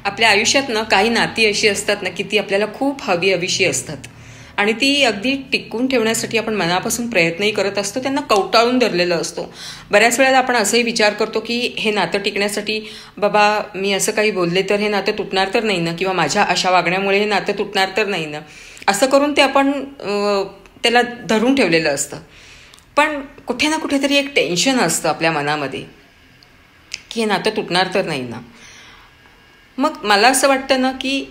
आपल्या आयुष्यात ना काही नाती अशी असतात ना की ती आपल्याला खूप हवीशी असतात आणि ती अगदी टिकून ठेवण्यासाठी आपण मनापासून प्रयत्नही करत असतो, त्यांना कवटाळून धरलेलं असतो. बऱ्याच वेळेला आपण असंही विचार करतो की हे नातं टिकण्यासाठी बाबा मी असं काही बोलले तर हे नातं तुटणार तर नाही ना, किंवा माझ्या अशा वागण्यामुळे हे नातं तुटणार तर नाही ना, असं करून ते आपण त्याला धरून ठेवलेलं असतं. पण कुठे ना कुठेतरी एक टेन्शन असतं आपल्या मनामध्ये की हे नातं तुटणार तर नाही ना. मग मला असं वाटतं ना की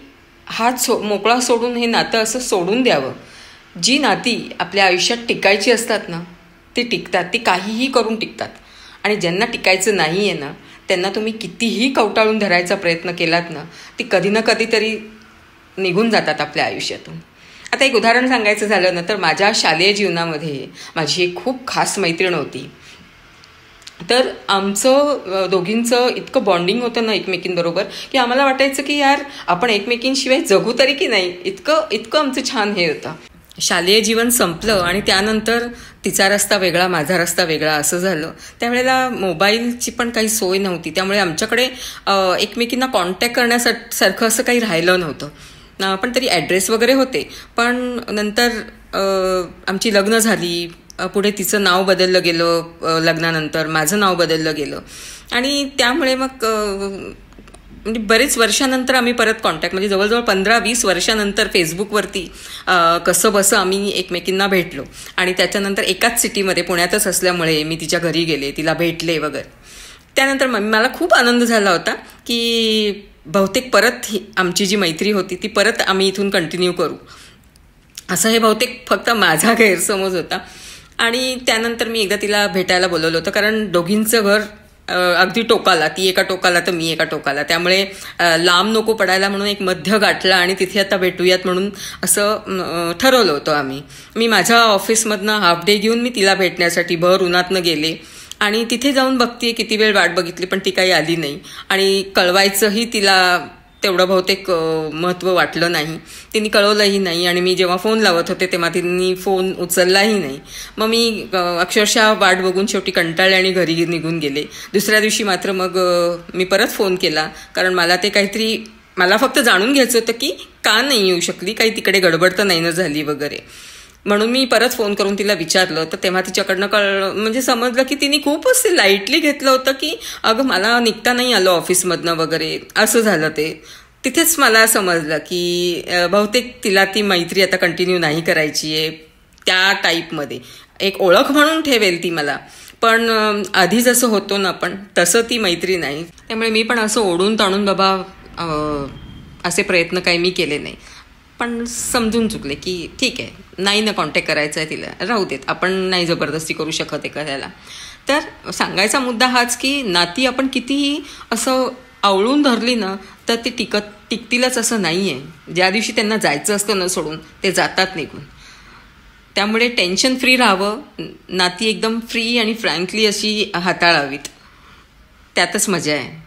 हात मोकळा सोडून हे नातं असं सोडून द्यावं. जी नाती आपल्या आयुष्यात टिकायची असतात ना ती टिकतात, ती काहीही करून टिकतात. आणि ज्यांना टिकायचं नाही आहे ना त्यांना तुम्ही कितीही कवटाळून धरायचा प्रयत्न केलात ना ती कधी ना कधीतरी निघून जातात आपल्या आयुष्यातून. आता एक उदाहरण सांगायचं झालं ना तर माझ्या शालेय जीवनामध्ये माझी एक खूप खास मैत्रीण होती. तर आमचं दोघींचं इतकं बॉन्डिंग होतं ना एकमेकींबरोबर की आम्हाला वाटायचं की यार आपण एकमेकींशिवाय जगू तरी की नाही, इतकं आमचं छान हे होतं. शालेय जीवन संपलं आणि त्यानंतर तिचा रस्ता वेगळा माझा रस्ता वेगळा असं झालं. त्यावेळेला मोबाईलची पण काही सोय नव्हती, त्यामुळे आमच्याकडे एकमेकींना कॉन्टॅक्ट करण्यासारखं असं काही राहिलं नव्हतं. पण तरी ॲड्रेस वगैरे होते. पण नंतर आमची लग्न झाली, पुढे तिचं नाव बदललं गेलं, लग्नानंतर माझं नाव बदललं गेलं आणि त्यामुळे मग म्हणजे बरेच वर्षानंतर आम्ही परत कॉन्टॅक्ट, म्हणजे जवळजवळ 15-20 वर्षानंतर फेसबुकवरती कसं बसं आम्ही एकमेकींना भेटलो. आणि त्याच्यानंतर एकाच सिटीमध्ये पुण्यातच असल्यामुळे मी तिच्या घरी गेले, तिला भेटले वगैरे. त्यानंतर मला खूप आनंद झाला होता की बहुतेक परत आमची जी मैत्री होती ती परत आम्ही इथून कंटिन्यू करू, असं हे बहुतेक फक्त माझा गैरसमज होता. आणि त्यानंतर मी एकदा तिला भेटायला बोलवलं होतं, कारण दोघींचं घर अगदी टोकाला, ती एका टोकाला तर मी एका टोकाला, त्यामुळे लांब नको पडायला म्हणून एक मध्य गाठला आणि तिथे आता भेटूयात म्हणून असं ठरवलं होतं आम्ही. मी माझ्या ऑफिसमधनं हाफ डे घेऊन मी तिला भेटण्यासाठी भर उन्हातनं गेले आणि तिथे जाऊन बघते किती वेळ वाट बघितली पण ती काही आली नाही. आणि कळवायचंही तिला तेवढं बहुतेक महत्त्व वाटलं नाही, तिने कळवलंही नाही. आणि मी जेव्हा फोन लावत होते तेव्हा तिने फोन उचललाही नाही. मग मी अक्षरशः वाट बघून शेवटी कंटाळले आणि घरी निघून गेले. दुसऱ्या दिवशी मात्र मग मी परत फोन केला, कारण मला ते काहीतरी मला फक्त जाणून घ्यायचं होतं की का नाही येऊ शकली, काही तिकडे गडबड तर नाही ना झाली वगैरे. म्हणून मी परत फोन करून तिला विचारलं तर तेव्हा तिच्याकडनं म्हणजे समजलं की तिने खूपच लाईटली घेतलं होतं की अगं मला निघता नाही आलं ऑफिसमधनं वगैरे, असं झालं ते. तिथेच मला समजलं की बहुतेक तिला ती मैत्री आता कंटिन्यू नाही करायची आहे. त्या टाईपमध्ये एक ओळख म्हणून ठेवेल ती मला, पण आधी जसं होतो ना आपण तसं ती मैत्री नाही. त्यामुळे मी पण असं ओढून ताणून बाबा असे प्रयत्न काही मी केले नाही. पण समजून चुकले की ठीक आहे, नाही ना कॉन्टॅक्ट करायचा आहे तिला, राहू देत, आपण नाही जबरदस्ती करू शकत एखाद्याला. तर सांगायचा मुद्दा हाच की नाती आपण कितीही असं आवळून धरली ना तर ती टिकतीलच असं नाही आहे. ज्या दिवशी त्यांना जायचं असतं ना सोडून ते जातात निघून. त्यामुळे टेन्शन फ्री राहावं, नाती एकदम फ्री आणि फ्रँकली अशी हाताळावीत, त्यातच मजा आहे.